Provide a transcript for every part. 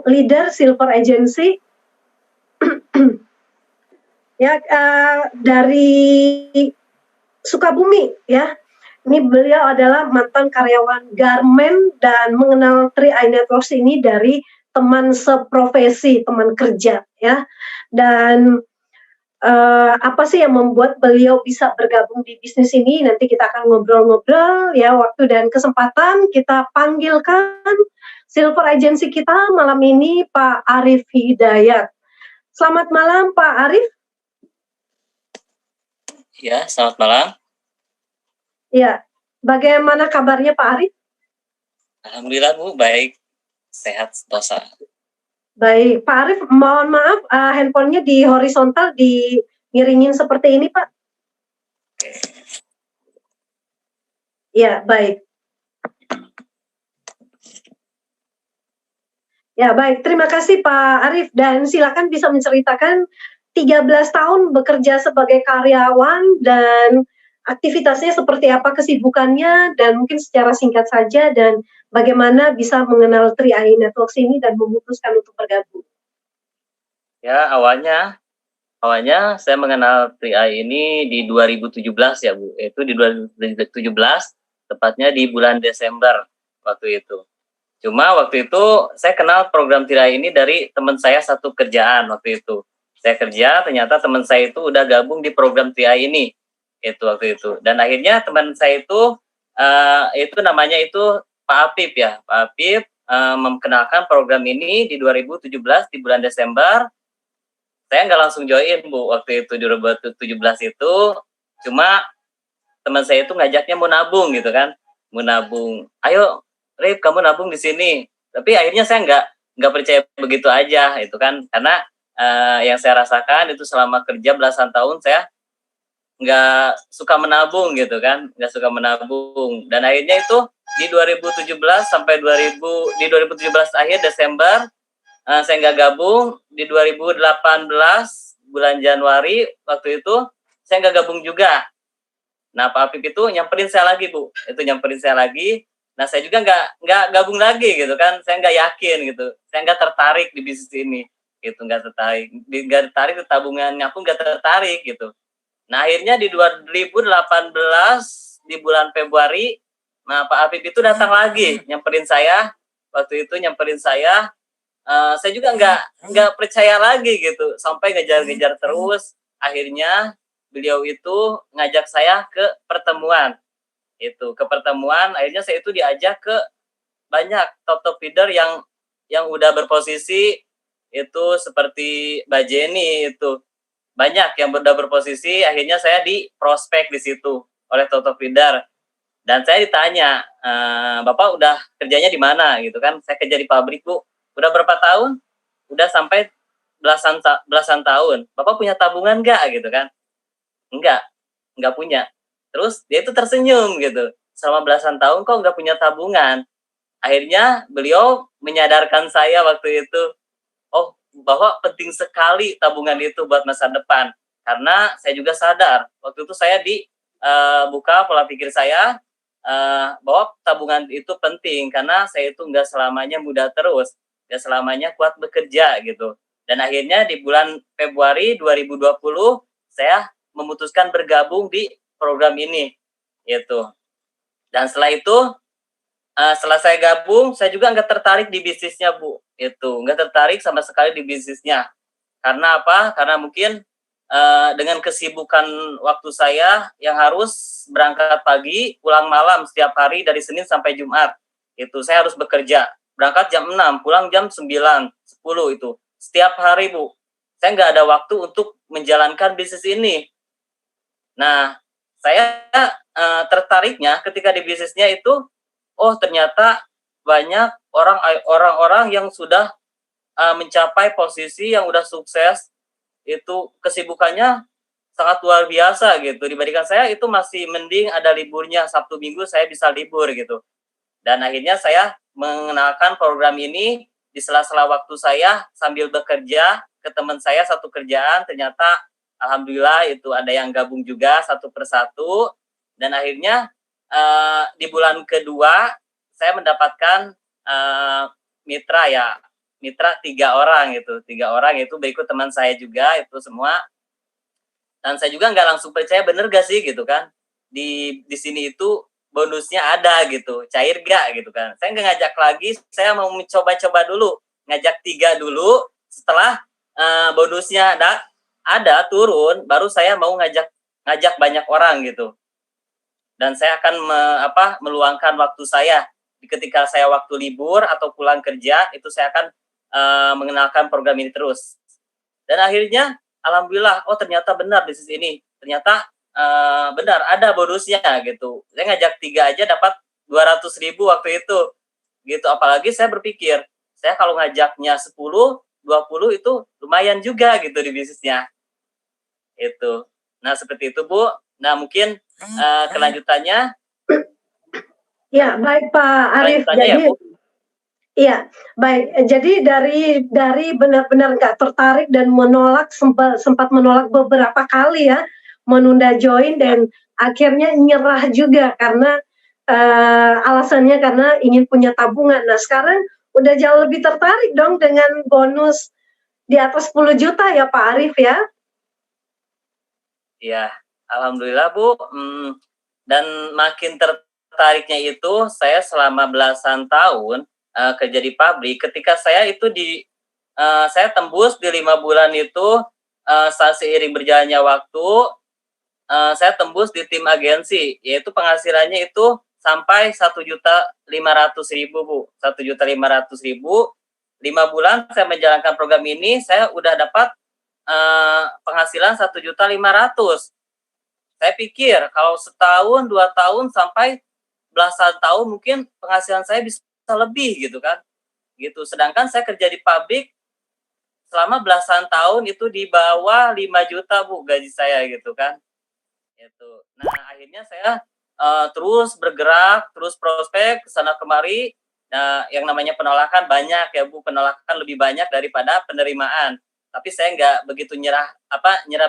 leader Silver Agency. Ya, dari Sukabumi ya. Ini beliau adalah mantan karyawan garmen dan mengenal 3i Networks ini dari teman seprofesi, teman kerja ya. Dan apa sih yang membuat beliau bisa bergabung di bisnis ini? Nanti kita akan ngobrol-ngobrol ya, waktu dan kesempatan kita panggilkan Silver Agency kita malam ini Pak Arif Hidayat. Selamat malam Pak Arif. Ya, selamat malam. Ya, bagaimana kabarnya Pak Arif? Alhamdulillah Bu, baik, sehat dosa. Baik, Pak Arif, mohon maaf, handphonenya di horizontal, dimiringin seperti ini Pak. Ya, baik. Ya, baik. Terima kasih Pak Arif, dan silakan bisa menceritakan 13 tahun bekerja sebagai karyawan dan aktivitasnya seperti apa, kesibukannya, dan mungkin secara singkat saja, dan bagaimana bisa mengenal 3i Networks ini dan memutuskan untuk bergabung. Ya, awalnya saya mengenal 3i ini di 2017 ya Bu. Itu di 2017, tepatnya di bulan Desember waktu itu. Cuma waktu itu saya kenal program 3i ini dari teman saya satu kerjaan waktu itu. Saya kerja, ternyata teman saya itu udah gabung di program 3i ini. Itu waktu itu. Dan akhirnya teman saya itu namanya itu Pak Apip ya. Pak Apip memkenalkan program ini di 2017 di bulan Desember. Saya nggak langsung join Bu waktu itu di 2017 itu. Cuma teman saya itu ngajaknya mau nabung gitu kan. Mau nabung. Ayo Rip, kamu nabung di sini. Tapi akhirnya saya nggak percaya begitu aja itu kan, karena yang saya rasakan itu selama kerja belasan tahun saya nggak suka menabung gitu kan, nggak suka menabung. Dan akhirnya itu di 2017 sampai di 2017 akhir Desember saya nggak gabung. Di 2018 bulan Januari waktu itu saya nggak gabung juga. Nah Pak Apip itu nyamperin saya lagi Bu, itu nyamperin saya lagi. Nah saya juga nggak gabung lagi gitu kan, saya nggak yakin gitu, saya nggak tertarik di bisnis ini, gitu nggak tertarik di tabungannya pun nggak tertarik gitu. Nah akhirnya di 2018 di bulan Februari, nah Pak Afif itu datang lagi nyamperin saya, waktu itu nyamperin saya juga nggak percaya lagi gitu, sampai ngejar-ngejar terus. Akhirnya beliau itu ngajak saya ke pertemuan. Akhirnya saya itu diajak ke banyak top leader yang udah berposisi itu, seperti Mbak Jenny, itu banyak yang udah berposisi. Akhirnya saya di prospek di situ oleh top leader, dan saya ditanya, Bapak udah kerjanya di mana gitu kan. Saya kerja di pabrik Bu. Udah berapa tahun? Udah sampai belasan tahun. Bapak punya tabungan nggak gitu kan? Nggak punya. Terus dia itu tersenyum gitu, selama belasan tahun kok nggak punya tabungan. Akhirnya beliau menyadarkan saya waktu itu, oh bahwa penting sekali tabungan itu buat masa depan. Karena saya juga sadar, waktu itu saya buka pola pikir saya, bahwa tabungan itu penting, karena saya itu nggak selamanya muda terus, nggak selamanya kuat bekerja gitu. Dan akhirnya di bulan Februari 2020, saya memutuskan bergabung di program ini gitu. Dan setelah itu setelah saya gabung, saya juga nggak tertarik di bisnisnya Bu, itu nggak tertarik sama sekali di bisnisnya. Karena apa? Karena mungkin dengan kesibukan waktu saya yang harus berangkat pagi pulang malam setiap hari dari Senin sampai Jumat, itu saya harus bekerja, berangkat jam 6 pulang jam 9, 10 itu setiap hari Bu. Saya nggak ada waktu untuk menjalankan bisnis ini. Nah, saya tertariknya ketika di bisnisnya itu, oh ternyata banyak orang-orang yang sudah mencapai posisi yang udah sukses, itu kesibukannya sangat luar biasa gitu. Dibandingkan saya itu masih mending ada liburnya, Sabtu Minggu saya bisa libur gitu. Dan akhirnya saya mengenalkan program ini di sela-sela waktu saya sambil bekerja ke teman saya satu kerjaan. Ternyata alhamdulillah itu ada yang gabung juga satu persatu. Dan akhirnya di bulan kedua saya mendapatkan mitra ya, mitra 3 orang itu. 3 orang itu berikut teman saya juga itu semua. Dan saya juga nggak langsung percaya bener gak sih gitu kan. Di sini itu bonusnya ada gitu, cair gak gitu kan. Saya nggak ngajak lagi, saya mau mencoba-coba dulu. Ngajak 3 dulu, setelah bonusnya ada turun, baru saya mau ngajak banyak orang gitu. Dan saya akan meluangkan waktu saya ketika saya waktu libur atau pulang kerja, itu saya akan mengenalkan program ini terus. Dan akhirnya alhamdulillah, oh ternyata benar bisnis ini, ternyata benar ada bonusnya gitu. Saya ngajak 3 aja dapat 200.000 waktu itu gitu. Apalagi saya berpikir, saya kalau ngajaknya 10, 20 itu lumayan juga gitu di bisnisnya itu. Nah seperti itu Bu. Nah mungkin kelanjutannya. Ya baik Pak Arief. Kelanjutannya Jadi ya Bu. iya baik. Jadi dari benar-benar nggak tertarik dan menolak, sempat menolak beberapa kali ya, menunda join dan akhirnya nyerah juga karena alasannya karena ingin punya tabungan. Nah sekarang udah jauh lebih tertarik dong dengan bonus di atas 10 juta ya Pak Arief ya. Iya, alhamdulillah Bu. Dan makin tertariknya itu saya selama belasan tahun kerja di pabrik. Ketika saya itu saya tembus di 5 bulan itu saat seiring berjalannya waktu saya tembus di tim agensi, yaitu penghasilannya itu sampai 1.500.000 Bu. 1.500.000. 5 bulan saya menjalankan program ini, saya udah dapat penghasilan 1.500.000. Saya pikir kalau setahun, 2 tahun sampai belasan tahun mungkin penghasilan saya bisa lebih gitu kan. Gitu. Sedangkan saya kerja di pabrik selama belasan tahun itu di bawah 5 juta Bu gaji saya gitu kan. Itu. Nah, akhirnya saya terus bergerak, terus prospek kesana kemari. Nah, yang namanya penolakan banyak ya Bu, penolakan lebih banyak daripada penerimaan. Tapi saya nggak begitu nyerah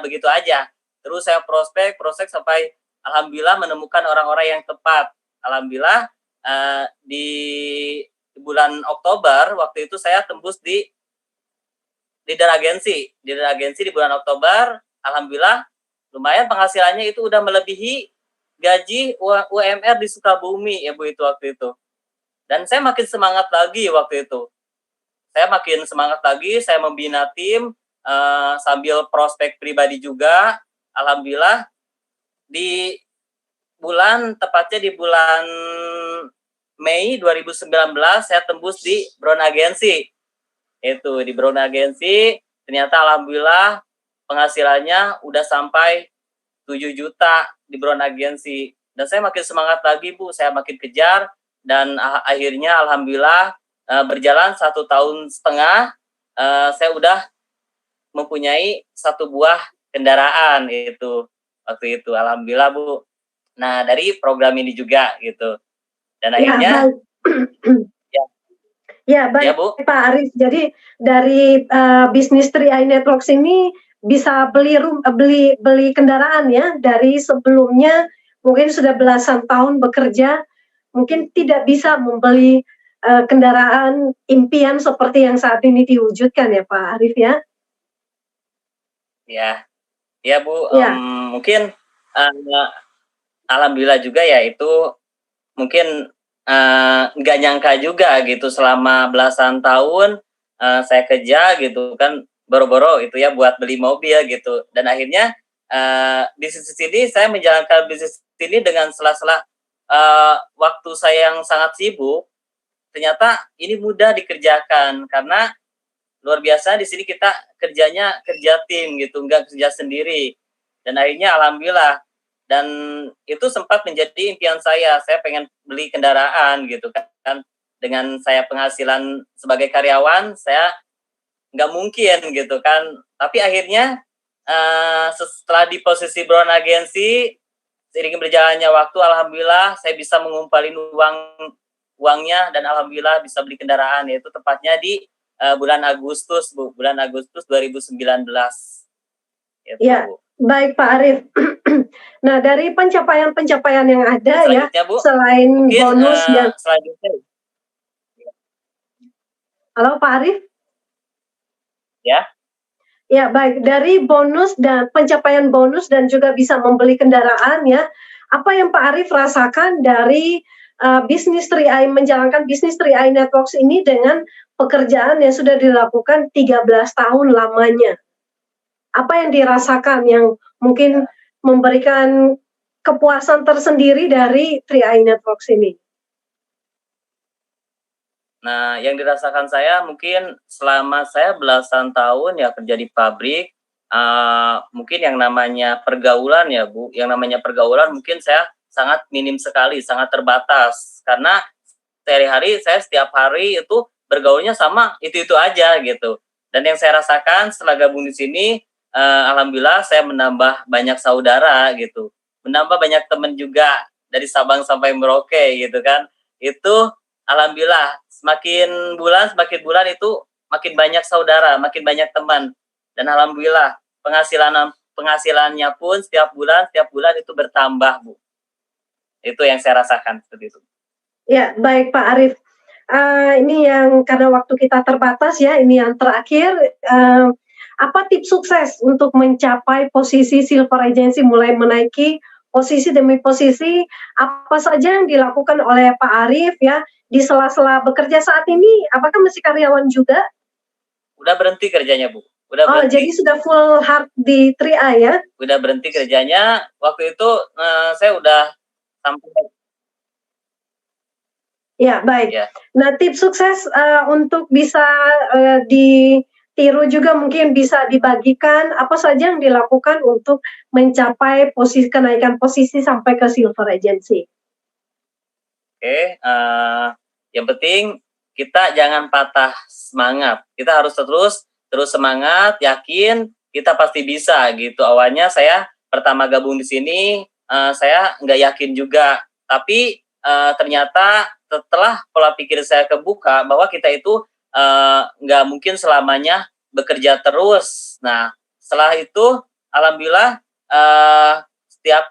begitu aja. Terus saya prospek sampai alhamdulillah menemukan orang-orang yang tepat. Alhamdulillah di bulan Oktober waktu itu saya tembus di leader agensi di bulan Oktober. Alhamdulillah lumayan penghasilannya itu udah melebihi gaji UMR di Sukabumi ya Bu itu waktu itu. Dan saya makin semangat lagi waktu itu. Saya membina tim sambil prospek pribadi juga. Alhamdulillah tepatnya di bulan Mei 2019 saya tembus di Brown Agency. Itu di Brown Agency ternyata alhamdulillah penghasilannya udah sampai 7 juta di Brown Agency. Dan saya makin semangat lagi Bu, saya makin kejar dan akhirnya alhamdulillah berjalan 1,5 tahun saya udah mempunyai 1 buah kendaraan itu waktu itu alhamdulillah Bu. Nah dari program ini juga gitu dan akhirnya baik ya Bu. Pak Arief. Jadi dari bisnis 3i Networks ini bisa beli kendaraan ya, dari sebelumnya mungkin sudah belasan tahun bekerja mungkin tidak bisa membeli kendaraan impian seperti yang saat ini diwujudkan ya Pak Arief ya. Ya Bu, mungkin alhamdulillah juga ya itu mungkin nggak nyangka juga gitu selama belasan tahun saya kerja gitu kan boro-boro itu ya buat beli mobil gitu. Dan akhirnya bisnis ini saya menjalankan bisnis ini dengan sela-sela waktu saya yang sangat sibuk. Ternyata ini mudah dikerjakan karena luar biasa di sini kita kerjanya kerja tim gitu, nggak kerja sendiri. Dan akhirnya alhamdulillah dan itu sempat menjadi impian saya pengen beli kendaraan gitu kan. Dengan saya penghasilan sebagai karyawan saya nggak mungkin gitu kan. Tapi akhirnya setelah di posisi Brown Agency seiring berjalannya waktu alhamdulillah saya bisa mengumpulin uangnya dan alhamdulillah bisa beli kendaraan, yaitu tepatnya di bulan Agustus Bu, bulan Agustus 2019 gitu, ya Bu. Baik Pak Arief. Nah dari pencapaian yang ada ya Bu, selain bonus yang selanjutnya. Halo Pak Arief. Ya. Ya, baik. Dari bonus dan pencapaian bonus dan juga bisa membeli kendaraan ya, apa yang Pak Arif rasakan dari, bisnis 3i menjalankan bisnis 3i Networks ini dengan pekerjaan yang sudah dilakukan 13 tahun lamanya? Apa yang dirasakan yang mungkin memberikan kepuasan tersendiri dari 3i Networks ini? Nah, yang dirasakan saya mungkin selama saya belasan tahun ya kerja di pabrik, mungkin yang namanya pergaulan ya Bu, yang namanya pergaulan mungkin saya sangat minim sekali, sangat terbatas. Karena sehari-hari saya setiap hari itu bergaulnya sama itu-itu aja gitu. Dan yang saya rasakan setelah gabung di sini, alhamdulillah saya menambah banyak saudara gitu, menambah banyak teman juga dari Sabang sampai Merauke gitu kan. Itu alhamdulillah semakin bulan itu makin banyak saudara, makin banyak teman. Dan alhamdulillah penghasilannya pun setiap bulan itu bertambah, Bu. Itu yang saya rasakan seperti itu. Ya, baik Pak Arif. Ini yang karena waktu kita terbatas ya, ini yang terakhir, apa tips sukses untuk mencapai posisi silver agency, mulai menaiki posisi demi posisi, apa saja yang dilakukan oleh Pak Arif ya, di sela-sela bekerja saat ini, apakah masih karyawan juga? Udah berhenti kerjanya, Bu. Udah Oh, berhenti. jadi sudah full hard di 3i ya? Udah berhenti kerjanya, waktu itu, saya udah sampai. Ya, baik. Ya. Nah, tips sukses, untuk bisa, ditiru juga mungkin bisa dibagikan, apa saja yang dilakukan untuk mencapai kenaikan posisi sampai ke silver agency? Oke, yang penting kita jangan patah semangat. Kita harus terus semangat, yakin kita pasti bisa gitu. Awalnya saya pertama gabung di sini, saya nggak yakin juga, tapi ternyata setelah pola pikir saya kebuka bahwa kita itu nggak mungkin selamanya bekerja terus. Nah, setelah itu alhamdulillah setiap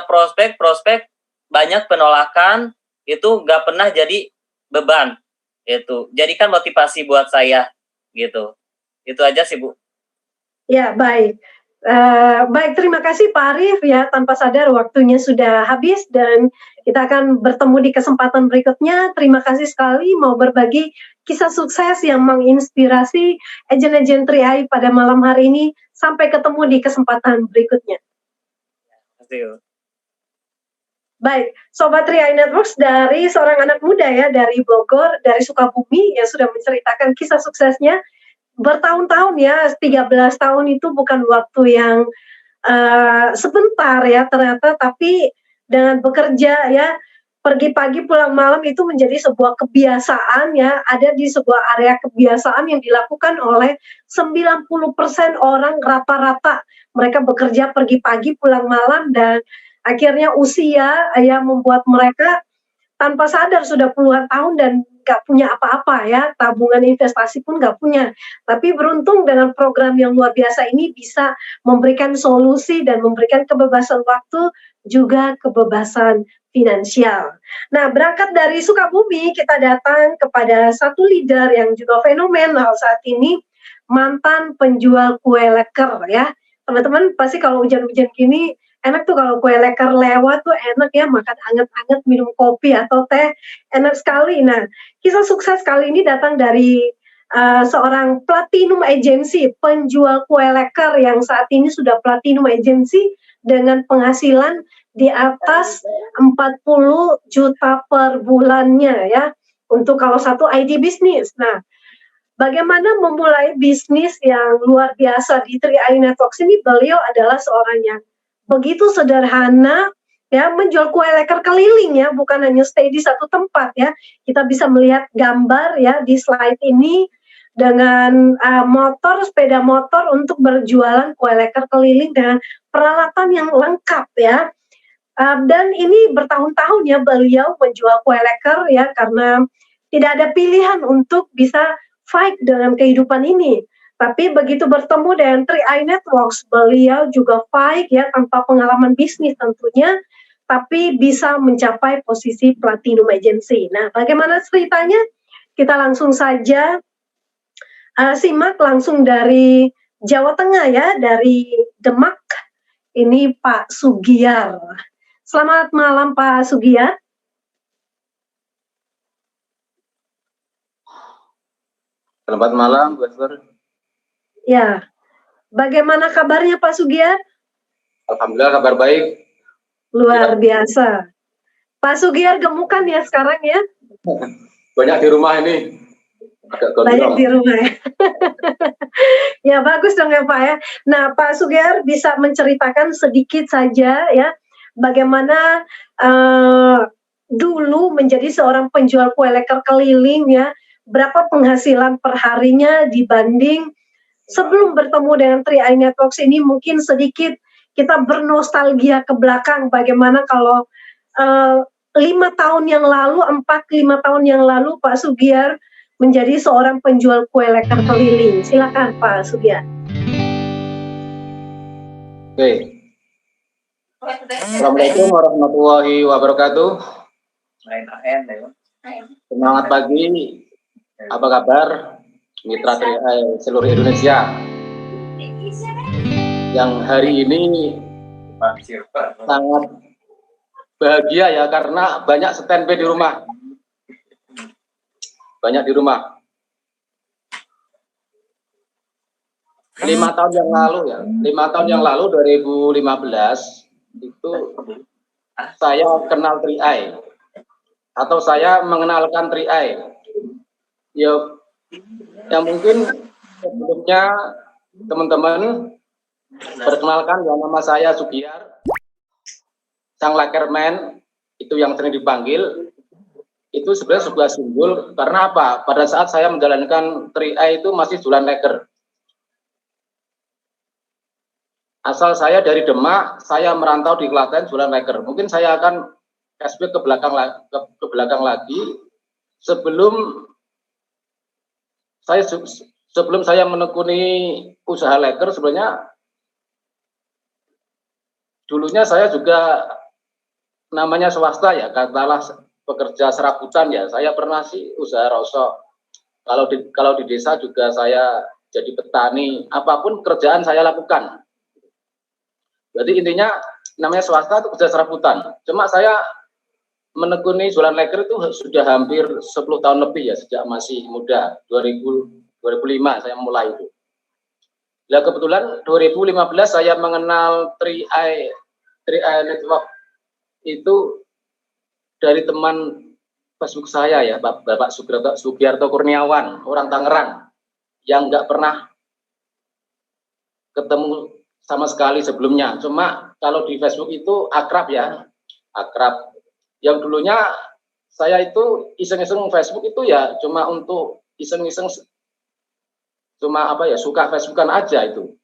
prospek banyak penolakan itu nggak pernah jadi beban, itu jadikan motivasi buat saya gitu. Itu aja sih Bu. Ya, baik. Baik, terima kasih Pak Arif ya, tanpa sadar waktunya sudah habis dan kita akan bertemu di kesempatan berikutnya. Terima kasih sekali mau berbagi kisah sukses yang menginspirasi agen-agen 3i pada malam hari ini. Sampai ketemu di kesempatan berikutnya. Terima kasih. Baik, Sobat 3i Networks dari seorang anak muda ya, dari Bogor, dari Sukabumi yang sudah menceritakan kisah suksesnya bertahun-tahun ya, 13 tahun itu bukan waktu yang sebentar ya ternyata, tapi dengan bekerja ya, pergi pagi pulang malam itu menjadi sebuah kebiasaan ya, ada di sebuah area kebiasaan yang dilakukan oleh 90% orang rata-rata. Mereka bekerja pergi pagi pulang malam dan akhirnya usia yang membuat mereka tanpa sadar sudah puluhan tahun dan nggak punya apa-apa ya, tabungan investasi pun nggak punya. Tapi beruntung dengan program yang luar biasa ini bisa memberikan solusi dan memberikan kebebasan waktu, juga kebebasan finansial. Nah, berangkat dari Sukabumi, kita datang kepada satu leader yang juga fenomenal saat ini, mantan penjual kue leker ya. Teman-teman pasti kalau hujan-hujan gini enak tuh kalau kue leker lewat tuh enak ya, makan anget-anget, minum kopi atau teh, enak sekali. Nah, kisah sukses kali ini datang dari seorang platinum agency, penjual kue leker yang saat ini sudah platinum agency dengan penghasilan di atas 40 juta per bulannya ya, untuk kalau satu ID bisnis. Nah, bagaimana memulai bisnis yang luar biasa di 3i Networks ini, beliau adalah seorang yang begitu sederhana ya, menjual kue leker keliling ya, bukan hanya stay di satu tempat ya. Kita bisa melihat gambar ya di slide ini dengan sepeda motor untuk berjualan kue leker keliling dengan peralatan yang lengkap ya. Dan ini bertahun-tahun ya beliau menjual kue leker ya, karena tidak ada pilihan untuk bisa fight dengan kehidupan ini. Tapi begitu bertemu dengan 3i Networks, beliau juga fight ya, tanpa pengalaman bisnis tentunya, tapi bisa mencapai posisi platinum agency. Nah, bagaimana ceritanya? Kita langsung saja simak langsung dari Jawa Tengah ya, dari Demak. Ini Pak Sugiyar. Selamat malam Pak Sugiyar. Selamat malam, Bu Esther. Ya, bagaimana kabarnya Pak Sugiyar? Alhamdulillah kabar baik. Luar biasa. Pak Sugiyar gemukan ya sekarang ya? Banyak di rumah ini. Agak gondrong. Banyak di rumah ya. Ya bagus dong ya Pak ya. Nah Pak Sugiyar bisa menceritakan sedikit saja ya bagaimana dulu menjadi seorang penjual kue leker keliling ya, berapa penghasilan per harinya dibanding sebelum bertemu dengan 3i Networks ini. Mungkin sedikit kita bernostalgia ke belakang bagaimana kalau 5 tahun yang lalu, 4-5 tahun yang lalu Pak Sugiyar menjadi seorang penjual kue leker keliling. Silakan Pak Sugiyar. Oke. Assalamualaikum warahmatullahi wabarakatuh. Semangat pagi. Apa kabar mitra 3i seluruh Indonesia? Yang hari ini sangat bahagia ya karena banyak standby di rumah. Banyak di rumah. 5 tahun yang lalu ya, 5 tahun yang lalu 2015 itu saya kenal 3i atau saya mengenalkan 3i. Ya mungkin sebelumnya teman-teman perkenalkan ya, nama saya Sugiyar, sang lakerman itu yang sering dipanggil. Itu sebenarnya sebuah simbol karena apa? Pada saat saya menjalankan 3i itu masih jualan leker. Asal saya dari Demak, saya merantau di Klaten jualan leker. Mungkin saya akan flashback ke belakang lagi sebelum saya menekuni usaha leker. Sebenarnya dulunya saya juga namanya swasta ya, katakanlah pekerja serabutan ya. Saya pernah sih usaha rosok. Kalau di desa juga saya jadi petani, apapun kerjaan saya lakukan. Jadi intinya namanya swasta itu kerja serabutan. Cuma saya menekuni jualan leker itu sudah hampir 10 tahun lebih ya, sejak masih muda. 2005 saya mulai itu. Ya kebetulan 2015 saya mengenal 3i Network itu dari teman Facebook saya ya, Bapak Sugiarto Kurniawan, orang Tangerang, yang nggak pernah ketemu sama sekali sebelumnya. Cuma kalau di Facebook itu akrab ya, akrab. Yang dulunya saya itu iseng-iseng Facebook itu ya cuma untuk iseng-iseng, cuma apa ya, suka Facebookan aja itu.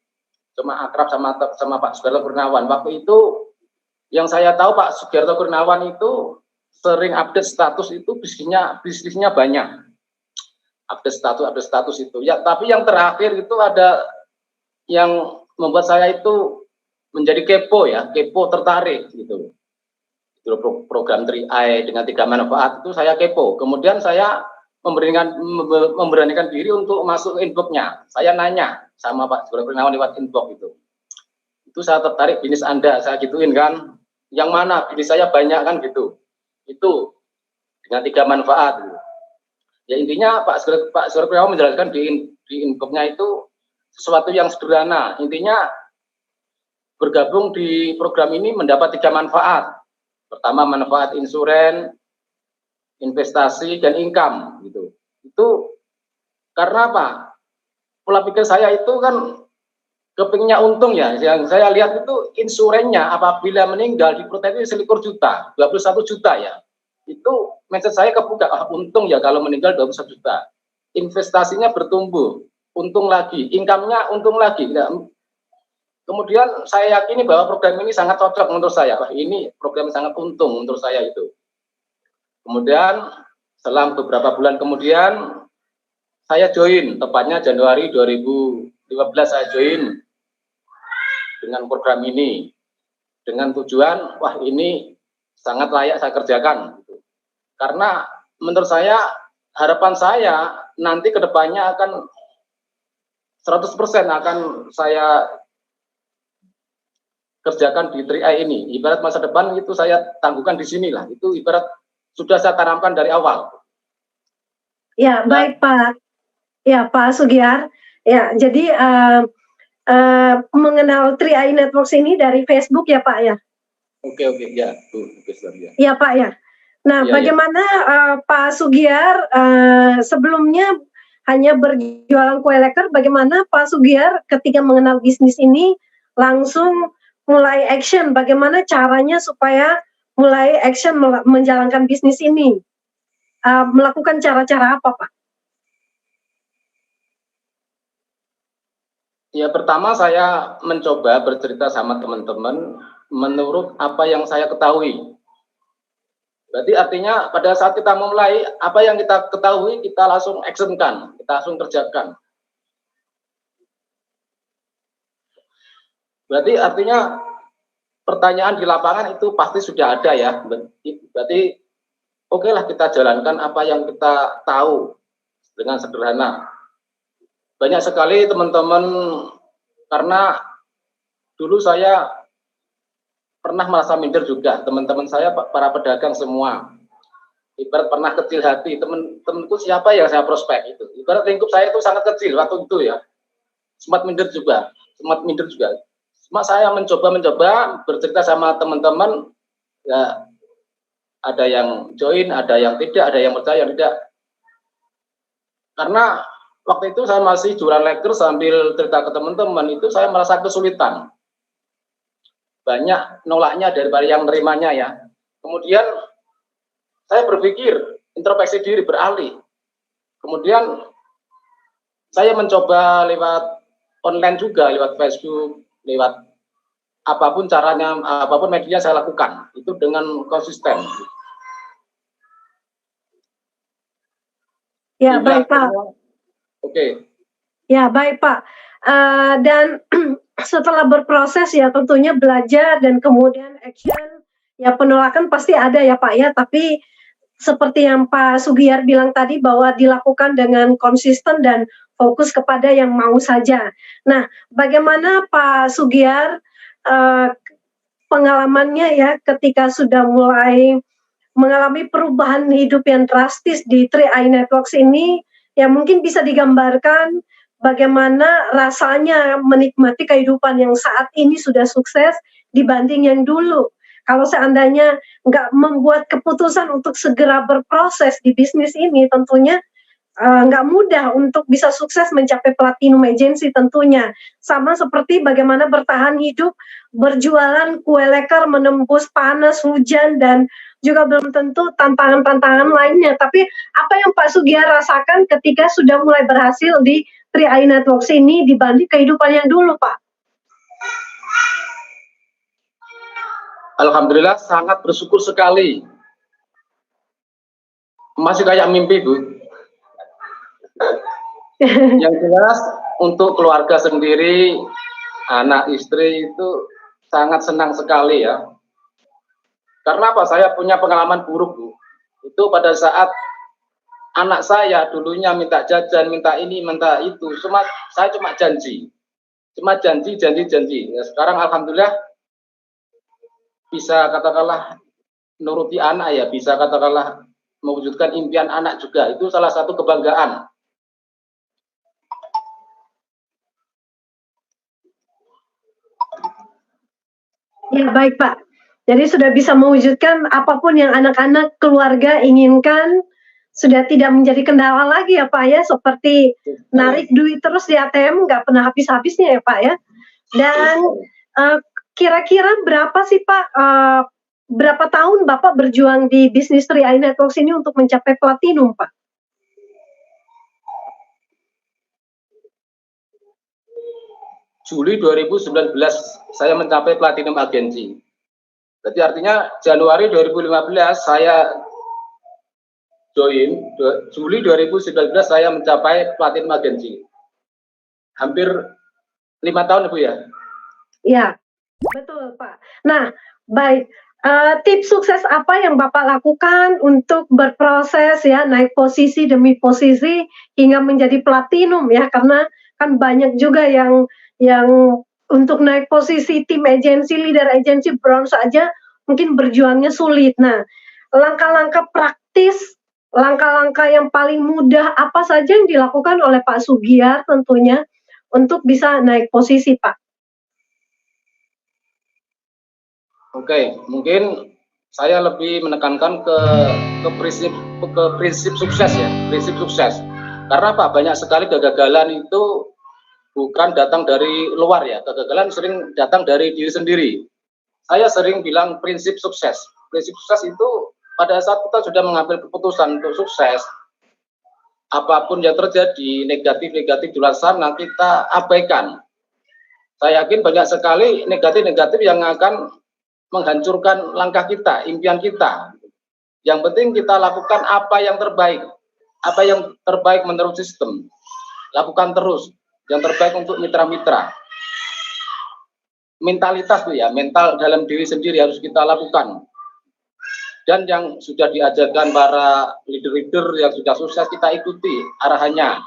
Cuma akrab sama Pak Sugiarto Kurniawan. Waktu itu yang saya tahu Pak Sugiarto Kurniawan itu sering update status, itu bisnisnya banyak. Update status itu. Ya, tapi yang terakhir itu ada yang membuat saya itu menjadi kepo ya, kepo tertarik gitu. Program 3i dengan 3 manfaat itu saya kepo. Kemudian saya memberanikan diri untuk masuk inbox-nya. Saya nanya sama Pak Sugiarto Kurniawan lewat inbox itu. Itu saya tertarik bisnis Anda, saya gituin kan. Yang mana bisnis saya banyak kan gitu. Itu dengan 3 manfaat. Gitu. Ya intinya Pak Sugiarto Kurniawan menjelaskan di inbox-nya itu sesuatu yang sederhana. Intinya bergabung di program ini mendapat 3 manfaat. Pertama manfaat insuran, investasi, dan income gitu. Itu karena apa? Pola pikir saya itu kan kepingnya untung ya. Yang saya lihat itu insurannya apabila meninggal diproteksi 21 juta, 21 juta ya. Itu mindset saya kebuka, untung ya kalau meninggal 21 juta. Investasinya bertumbuh, untung lagi, income-nya untung lagi. Ya. Kemudian saya yakini bahwa program ini sangat cocok menurut saya. Wah, ini program sangat untung menurut saya itu. Kemudian selang beberapa bulan kemudian saya join, tepatnya Januari 2015 saya join dengan program ini. Dengan tujuan, wah ini sangat layak saya kerjakan. Karena menurut saya, harapan saya nanti kedepannya akan 100% akan saya kerjakan di 3i ini. Ibarat masa depan itu saya tangguhkan di sinilah. Itu ibarat sudah saya tanamkan dari awal. Ya, baik Pak. Ya, Pak Sugiyar. Ya, jadi mengenal 3i Networks ini dari Facebook ya Pak ya? Oke, ya. Ya. Iya Pak ya. Nah, ya, bagaimana Pak Sugiyar sebelumnya hanya berjualan kue leker, bagaimana Pak Sugiyar ketika mengenal bisnis ini langsung mulai action, bagaimana caranya supaya mulai action menjalankan bisnis ini? Melakukan cara-cara apa, Pak? Ya, pertama saya mencoba bercerita sama teman-teman menurut apa yang saya ketahui. Berarti artinya pada saat kita memulai, apa yang kita ketahui, kita langsung actionkan, kita langsung kerjakan. Berarti artinya pertanyaan di lapangan itu pasti sudah ada ya. Berarti oke lah kita jalankan apa yang kita tahu dengan sederhana. Banyak sekali teman-teman, karena dulu saya pernah merasa minder juga, teman-teman saya para pedagang semua. Ibarat pernah kecil hati, teman-temanku siapa yang saya prospek itu. Ibarat lingkup saya itu sangat kecil waktu itu ya. Sempat minder juga. Cuma saya mencoba bercerita sama teman-teman, ya ada yang join, ada yang tidak, ada yang percaya, yang tidak. Karena waktu itu saya masih jualan leker sambil cerita ke teman-teman, itu saya merasa kesulitan. Banyak nolaknya daripada yang nerimanya ya. Kemudian saya berpikir, introspeksi diri, beralih. Kemudian saya mencoba lewat online juga, lewat Facebook, lewat apapun caranya, apapun media saya lakukan, itu dengan konsisten. Ya, baik Pak. Oke. Ya, baik Pak. Dan setelah berproses ya tentunya belajar dan kemudian action, ya penolakan pasti ada ya Pak ya, tapi seperti yang Pak Sugiyar bilang tadi bahwa dilakukan dengan konsisten dan fokus kepada yang mau saja. Nah, bagaimana Pak Sugiyar pengalamannya ya ketika sudah mulai mengalami perubahan hidup yang drastis di 3i Networks ini, ya mungkin bisa digambarkan bagaimana rasanya menikmati kehidupan yang saat ini sudah sukses dibanding yang dulu. Kalau seandainya nggak membuat keputusan untuk segera berproses di bisnis ini, tentunya nggak mudah untuk bisa sukses mencapai platinum agency tentunya. Sama seperti bagaimana bertahan hidup, berjualan kue leker menembus panas, hujan, dan juga belum tentu tantangan-tantangan lainnya. Tapi apa yang Pak Sugiyar rasakan ketika sudah mulai berhasil di 3i Networks ini dibanding kehidupan yang dulu, Pak? Alhamdulillah sangat bersyukur sekali. Masih kayak mimpi, Bu. Yang jelas untuk keluarga sendiri, anak istri itu sangat senang sekali ya. Karena apa? Saya punya pengalaman buruk, Bu. Itu pada saat anak saya dulunya minta jajan, minta ini, minta itu, saya cuma janji. Ya, sekarang alhamdulillah bisa katakanlah nuruti anak ya, bisa katakanlah mewujudkan impian anak juga. Itu salah satu kebanggaan. Ya, baik Pak. Jadi sudah bisa mewujudkan apapun yang anak-anak keluarga inginkan, sudah tidak menjadi kendala lagi ya Pak ya, seperti narik duit terus di ATM nggak pernah habis-habisnya ya Pak ya. Dan kira-kira berapa sih Pak, berapa tahun Bapak berjuang di bisnis 3i Networks ini untuk mencapai platinum Pak? Juli 2019 saya mencapai platinum agensi. Berarti artinya Januari 2015 saya join, Juli 2019 saya mencapai platinum agensi. Hampir 5 tahun, Bu ya? Ya, betul Pak. Nah, baik. Tips sukses apa yang Bapak lakukan untuk berproses ya naik posisi demi posisi hingga menjadi platinum ya, karena kan banyak juga yang untuk naik posisi tim agensi, leader agensi bronze saja mungkin berjuangnya sulit. Nah, langkah-langkah praktis, langkah-langkah yang paling mudah apa saja yang dilakukan oleh Pak Sugiyar tentunya untuk bisa naik posisi, Pak? Oke, mungkin saya lebih menekankan ke prinsip sukses ya, prinsip sukses. Karena apa? Banyak sekali kegagalan itu bukan datang dari luar ya, kegagalan sering datang dari diri sendiri. Saya sering bilang prinsip sukses. Prinsip sukses itu pada saat kita sudah mengambil keputusan untuk sukses, apapun yang terjadi, negatif-negatif di luar sana kita abaikan. Saya yakin banyak sekali negatif-negatif yang akan menghancurkan langkah kita, impian kita. Yang penting kita lakukan apa yang terbaik menurut sistem. Lakukan terus yang terbaik untuk mitra-mitra. Mentalitas tuh ya, mental dalam diri sendiri harus kita lakukan. Dan yang sudah diajarkan para leader-leader yang sudah sukses kita ikuti arahannya.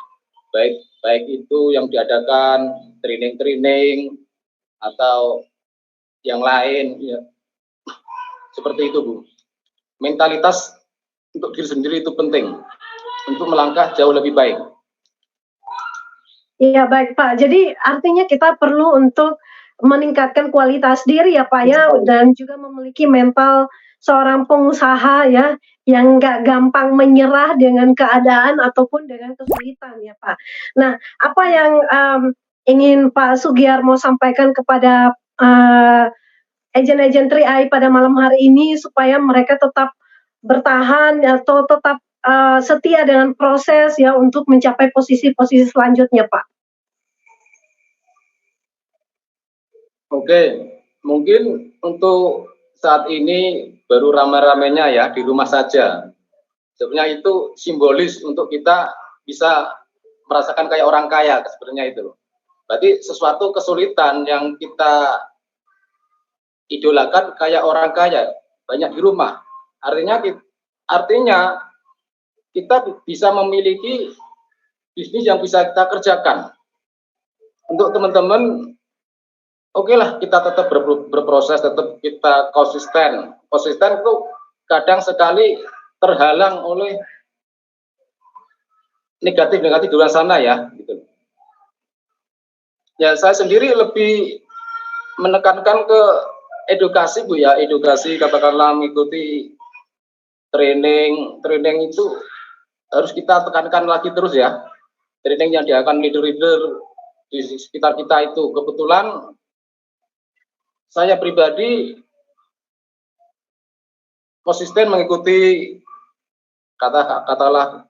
Baik itu yang diadakan training-training atau yang lain ya. Seperti itu, Bu. Mentalitas untuk diri sendiri itu penting untuk melangkah jauh lebih baik. Iya, baik, Pak. Jadi artinya kita perlu untuk meningkatkan kualitas diri ya, Pak, ya, dan juga memiliki mental seorang pengusaha ya, yang nggak gampang menyerah dengan keadaan ataupun dengan kesulitan ya, Pak. Nah, apa yang ingin Pak Sugiyar mau sampaikan kepada agen-agen 3i pada malam hari ini supaya mereka tetap bertahan atau tetap setia dengan proses ya untuk mencapai posisi-posisi selanjutnya, Pak? Oke, mungkin untuk saat ini baru ramai-ramainya ya di rumah saja. Sebenarnya itu simbolis untuk kita bisa merasakan kayak orang kaya sebenarnya itu. Berarti sesuatu kesulitan yang kita idolakan kayak orang kaya, banyak di rumah. Artinya kita bisa memiliki bisnis yang bisa kita kerjakan. Untuk teman-teman, oke lah kita tetap berproses, tetap kita konsisten. Konsisten itu kadang sekali terhalang oleh negatif-negatif di luar sana ya. Gitu. Ya saya sendiri lebih menekankan ke edukasi Bu ya, edukasi katakanlah mengikuti training itu harus kita tekankan lagi terus ya. Training yang diakan leader-leader di sekitar kita itu. Kebetulan saya pribadi konsisten mengikuti katakanlah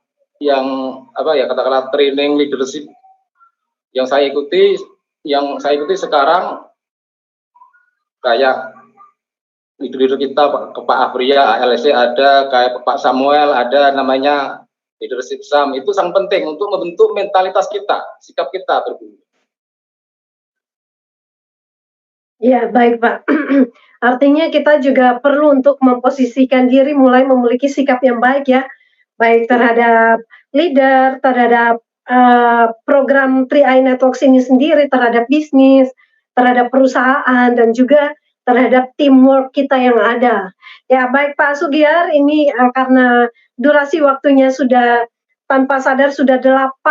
katakanlah training leadership yang saya ikuti sekarang kayak leader kita Pak Afria, LSC ada, kayak Pak Samuel ada namanya leadership SAM, itu sangat penting untuk membentuk mentalitas kita, sikap kita berbunyi. Ya, baik Pak. Artinya kita juga perlu untuk memposisikan diri mulai memiliki sikap yang baik ya, baik terhadap leader, terhadap program 3i Networks ini sendiri, terhadap bisnis, terhadap perusahaan, dan juga terhadap teamwork kita yang ada. Ya, baik Pak Sugiyar, ini karena durasi waktunya sudah tanpa sadar sudah 8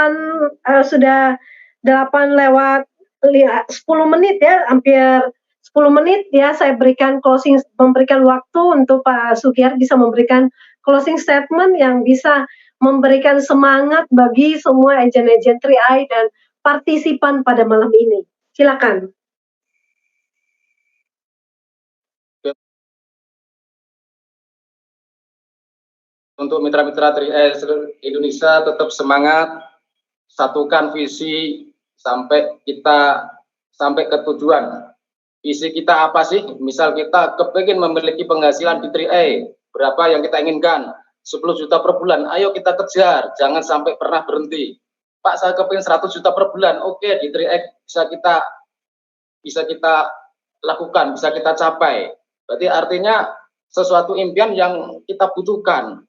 lewat 10 menit ya, hampir 10 menit ya, saya memberikan waktu untuk Pak Sugiyar bisa memberikan closing statement yang bisa memberikan semangat bagi semua agen-agen 3i dan partisipan pada malam ini. Silakan. Untuk mitra-mitra 3i Indonesia tetap semangat, satukan visi sampai ke tujuan. Visi kita apa sih? Misal kita kepingin memiliki penghasilan di 3i, berapa yang kita inginkan? 10 juta per bulan, ayo kita kejar, jangan sampai pernah berhenti. Pak, saya kepingin 100 juta per bulan, oke, di 3i bisa kita lakukan, bisa kita capai. Berarti artinya sesuatu impian yang kita butuhkan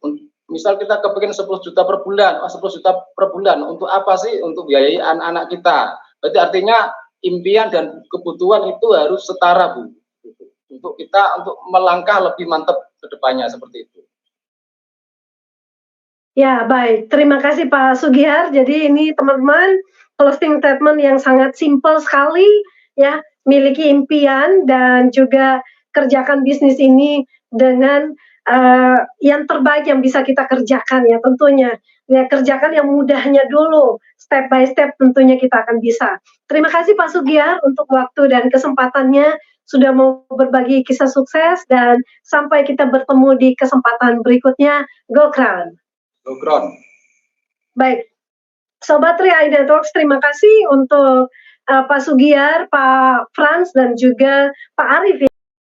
misal kita kepingin 10 juta per bulan, 10 juta per bulan, untuk apa sih? Untuk biayai anak-anak kita. Berarti artinya impian dan kebutuhan itu harus setara, Bu. Untuk kita untuk melangkah lebih mantap ke depannya seperti itu. Ya, baik. Terima kasih Pak Sugihar. Jadi ini teman-teman closing statement yang sangat simpel sekali ya, miliki impian dan juga kerjakan bisnis ini dengan yang terbaik yang bisa kita kerjakan ya tentunya. Ya, kerjakan yang mudahnya dulu, step by step tentunya kita akan bisa. Terima kasih Pak Sugihar untuk waktu dan kesempatannya sudah mau berbagi kisah sukses dan sampai kita bertemu di kesempatan berikutnya. Go Crown. Logron. Baik, Sobat Tri Networks, terima kasih untuk Pak Sugihar, Pak Frans, dan juga Pak Arif.